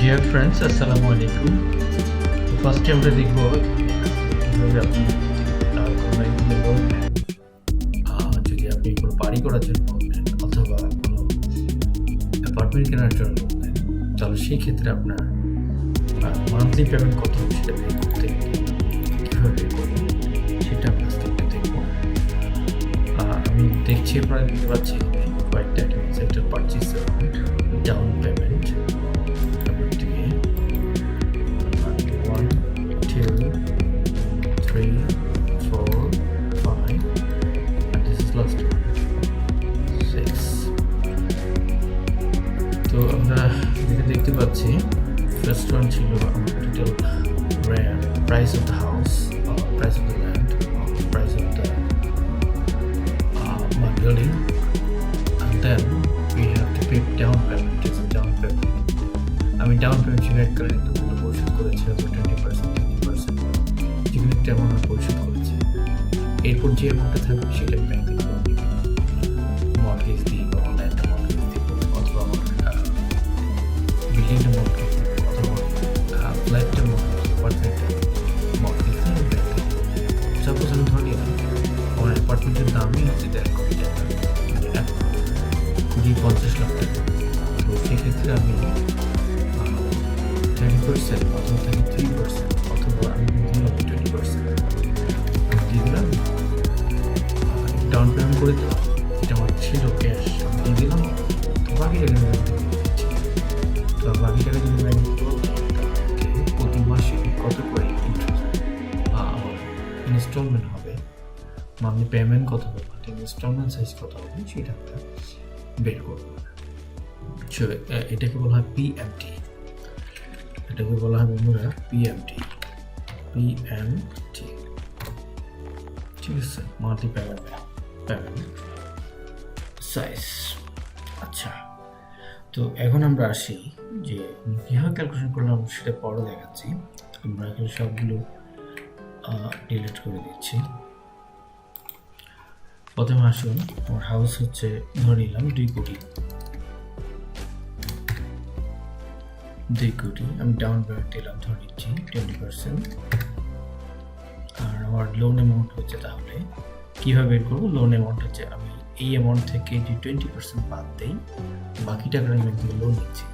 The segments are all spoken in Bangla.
ডিয়ার ফ্রেন্ডস, আসসালামু আলাইকুম। ফার্স্টে আমরা দেখব কীভাবে আপনি যদি আপনি কোনো বাড়ি করার জন্য নেন অথবা কোনো অ্যাপার্টমেন্ট কেনার জন্য নেন, তাহলে সেই ক্ষেত্রে আপনার মান্থলি পেমেন্ট কত হবে সেটা পে করতে কীভাবে পে করবেন সেটা আমরা আজকে দেখব। আমি দেখছি আপনারা দেখতে পাচ্ছি কয়েকটা সেক্টর পারচেজ ডাউন পেমেন্ট তো আমরা এখানে দেখতে পাচ্ছি ফার্স্ট ওয়ান ছিল আমার total price of the house, price of the land, price of the building, and then we have to pay down payment. It's a down payment. আমি ডাউন পেমেন্ট সিলেক্ট করে কিন্তু পরিশোধ করেছি 20% যেখানে তেমন পরিশোধ করেছি। এরপর যে অ্যামাউন্টটা থাকবে সেটা ব্যাংক থেকে মর্গেজ দিয়ে বা অনলাইন মর্গেজ দিব অথবা আমার বিল্ডিংটা মর্গেজ অথবা ফ্ল্যাটটা মর্গেজ অ্যাপার্টমেন্টটা মর্গেজ দিয়ে ব্যাংক থেকে। সাপোজ আমি ধরে নিলাম আমার অ্যাপার্টমেন্টের দামই হচ্ছে 1.5 কোটি টাকা, 1.50 লাখ টাকা। তো সেক্ষেত্রে আমি 30% অথবা 33% অথবা আমি দিলাম 20% আমি দিয়ে দিলাম, ডাউন পেমেন্ট করে দিলাম। এটা আমার ছিল ক্যাশ, আমি দিয়ে দিলাম। তো বাকি টাকা ব্যাংক থেকে দিচ্ছি। তো বাকি টাকা যদি ব্যাংক প্রতি মাসে কত করে ইন্টারেস্ট আমার ইনস্টলমেন্ট হবে, মান্থলি পেমেন্ট কত হবে, ইনস্টলমেন্ট সাইজ কত হবে সেটা আমরা বের করবো। এটাকে বলা হয় পিএমটি, এটাকে বলা হয় বন্ধুরা পিএমটি, ঠিক আছে, মান্থলি পেমেন্ট সাইজ। আচ্ছা, তো এখন আমরা আসি যে কীভাবে ক্যালকুলেশন করলাম সেটা পরে দেখাচ্ছি। আমরা এখানে সবগুলো ডিলিট করে দিচ্ছি। প্রথমে আসুন, আমার হাউস হচ্ছে ধরে নিলাম 2 কোটি, আমি ডাউন পেমেন্ট দিলাম ধরে নিচ্ছি 20%। আর আমার লোন অ্যামাউন্ট হচ্ছে, তাহলে কীভাবে বের করবো? লোন অ্যামাউন্ট হচ্ছে আমি এই অ্যামাউন্ট থেকে যে 20% বাদ দেই, বাকি টাকার আমি থেকে লোন নিচ্ছি।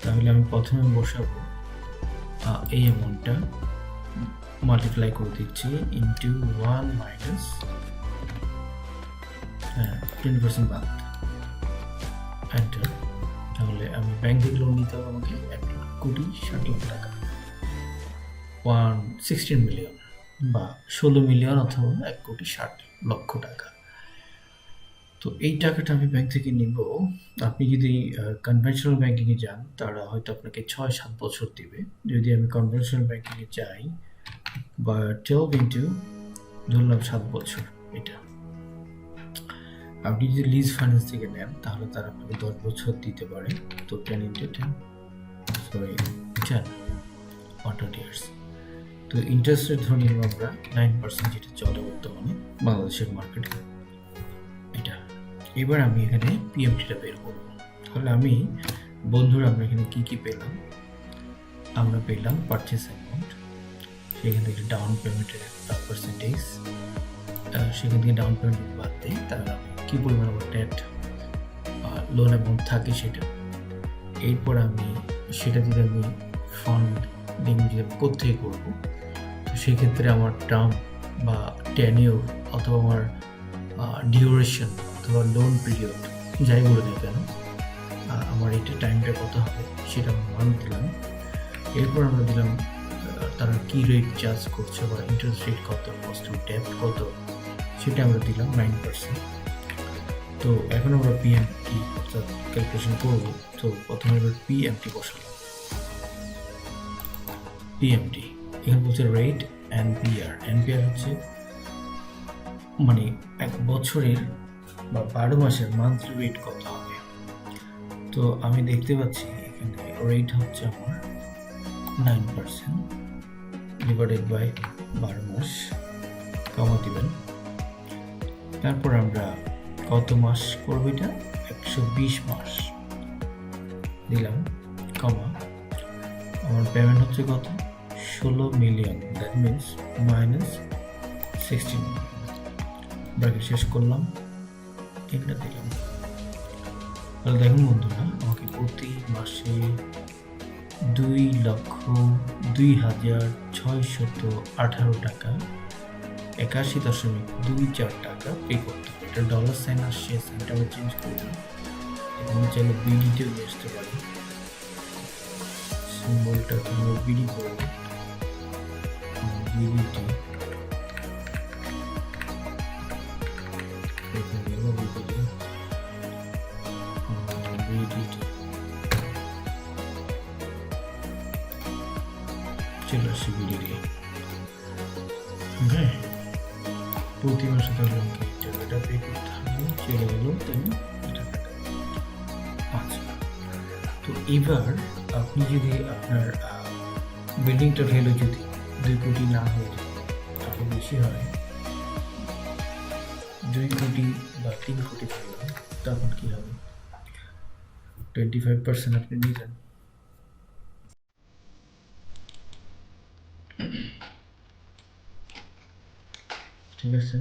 তাহলে আমি প্রথমে বসাবো এই অ্যামাউন্টটা মাল্টিপ্লাই করে দিচ্ছি ইন্টু 1 মাইনাস 20% বাদ, এন্টার। তাহলে আমি ব্যাংক থেকে লোন নিতে হবে আমাকে 1,60,00,000 টাকা, 16 মিলিয়ন বা 16 মিলিয়ন অথবা 1,60,00,000 টাকা। তো এই টাকাটা আমি ব্যাংক থেকে নিব। আপনি যদি কনভেনশনাল ব্যাংকিংয়ে যান তারা হয়তো আপনাকে 6-7 বছর দিবে। যদি আমি কনভেনশনাল ব্যাংকিংয়ে যাই বা 12 ইন্টু ধরলাম 7 বছর, এটা আপনি যদি লিজ ফাইন্যান্স থেকে নেন তাহলে তারা আপনাকে 10 বছর দিতে পারে। তো 10 ইন্টু 10 120 ইয়ার্স। তো ইন্টারেস্ট রেট ধরে নিলাম আমরা 9%, যেটা চলে বর্তমানে বাংলাদেশের মার্কেটে এটা। এবার আমি এখানে পিএমটিটা বের করবো। তাহলে আমি বন্ধুরা আমরা এখানে কি পেলাম? আমরা পেলাম পারচেস অ্যামাউন্ট, সেখান থেকে ডাউন পেমেন্টের পার্সেন্টেজ, সেখান থেকে ডাউন পেমেন্ট বাদ দেয়, তাহলে কী পরিমাণ আমার ডেট লোন অ্যামাউন্ট থাকে সেটা। এরপর আমি সেটা যদি আমি ফান্ডিং কোথেকে করবো, তো সেক্ষেত্রে আমার টার্ম বা টেনিওর অথবা আমার ডিউরেশন অথবা লোন পিরিয়ড যাই বলে না কেন, আমার এটা টাইমটা কত হবে সেটা আমরা মান দিলাম। এরপর আমরা দিলাম তারা কি রেট চার্জ করছে বা ইন্টারেস্ট রেট কত, কস্ট অফ ডেট কত, সেটা আমরা দিলাম 9%। তো এখন আমরা পিএমটি ক্যালকুলেশন করবো। তো প্রথমে এবার পিএমটি বসালাম। পিএমটি এখানে বলছে রেট এনপিআর হচ্ছে মানে 1 বছরের বা 12 মাসের মান্থলি রেট কত হবে। তো আমি দেখতে পাচ্ছি এখানে রেট হচ্ছে আমার 9% ডিভাইডেড বাই 12 মাস, কমা দিবেন। তারপর আমরা কত মাস করবো, এটা 120 মাস দিলাম, কমা আমার পেমেন্ট হচ্ছে কত, 16 million, that means minus 16 million. Bracket শেষ করলাম, এখানে দিলাম। তাহলে দেখুন বন্ধুরা, আমাকে প্রতি মাসে 2,02,618 টাকা 81.24 টাকা পে করতে হবে। এটা ডলার সাইন আসছে, সাইনটা আমরা চেঞ্জ করে দিই। এখানে চাইলে বিডিতেও নিয়ে আসতে পারি, সিম্বলটা তোমরা বিডি করবে, বিডিটি চলে আসছে বিডি। হ্যাঁ, প্রতি মাসে তাহলে আমাকে এই টাকাটা পে করতে হবে, চলে গেল টাকাটা। আচ্ছা, তো এবার আপনি যদি আপনার বিল্ডিংটার ভ্যালু যদি 2 কোটি না হয়ে যায়, আরো বেশি হয়, 2 কোটি বা 3 কোটি ধরলাম, তখন কি হবে, 25% আপনি নিলেন। ঠিক আছে,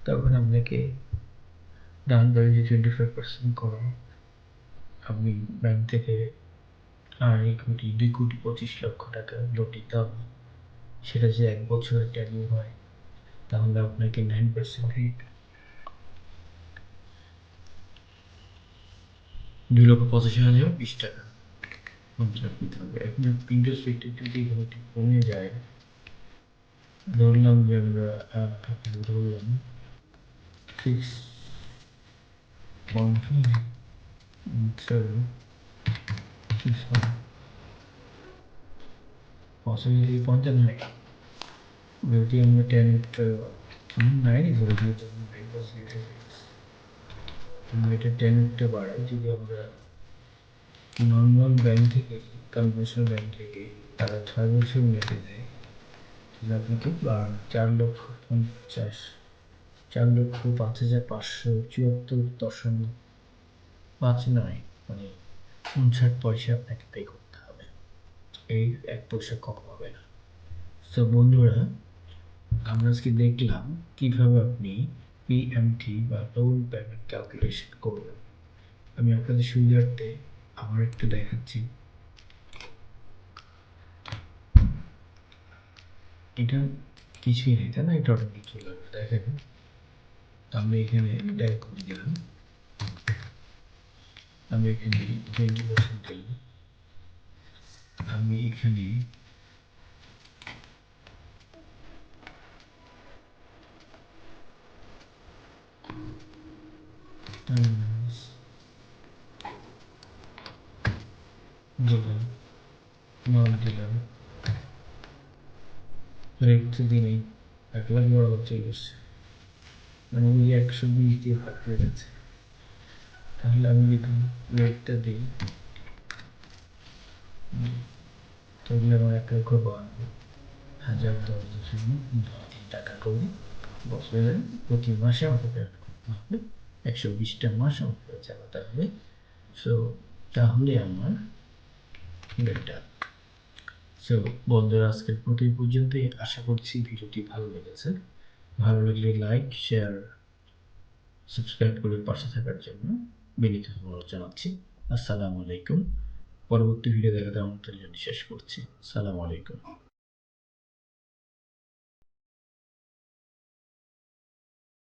তখন আপনাকে ডান বাড়ি যে 25% করো, আপনি ব্যাংক থেকে 2,25,00,000 টাকা লোন নিতে হবে। সেটা যে 1 বছরের টেনিউর হয়, তাহলে আপনাকে 9% রেট, 2,85,20 টাকা পঞ্চাশ দিতে হবে। এখন ইন্টারেস্ট রেটটা যদি একটু কমে যায়, ধরলাম যে আমরা ধরলাম 6.5, পসিবিলিটি 55, যদি আমরা 9 ধরে দিই, এটা 10 বাড়াই, যদি আমরা নর্মাল ব্যাংক থেকে, কনভেনশনাল ব্যাংক থেকে তারা 6 বছর নিতে দেয়, তাহলে আপনাকে 4,05,574.59, মানে 59 পয়সা আপনাকে পে করতে হবে। এই 1 পয়সা কম হবে না। তো বন্ধুরা, আমরা আজকে দেখলাম কিভাবে আপনি পিএমটি বা লোন পেমেন্ট ক্যালকুলেশন করবেন। আমি আপনাদের সুবিধার্থে আমার একটু দেখাচ্ছি। এটা কিছুই নেই, তাই না? এটা অটোমেটিক চলে আসবে। দেখেন, আমি এখানে টাইপ করে দিলাম, আমি এখানে 20% দিলাম, আমি এখানে দিলাম, নট দিলাম, রেট তো দিলেই 1,00,000 বড় হচ্ছে গেছে, মানে ওই 120 দিয়ে ভাগ হয়ে গেছে। তাহলে আমি যদি রেটটা দিই, তাহলে আমার 1,52,000 টাকা করে বছরে প্রতি মাসে আমাকে পেমেন্ট করতে হবে। 120টা মাস আমাকে চালাতে হবে। সো তাহলে আমার এটা। সো বন্ধুরা, আজকের মতো এই পর্যন্তই। আশা করছি ভিডিওটি ভালো লেগেছে। ভালো লাগলে লাইক, শেয়ার, সাবস্ক্রাইব করে পাশে থাকার জন্য বিনীত অনুরোধ জানাচ্ছি। আসসালামু আলাইকুম। পরবর্তী ভিডিও দেখাতে আমন্ত্রণ জানিয়ে শেষ করছি। আসসালামু আলাইকুম।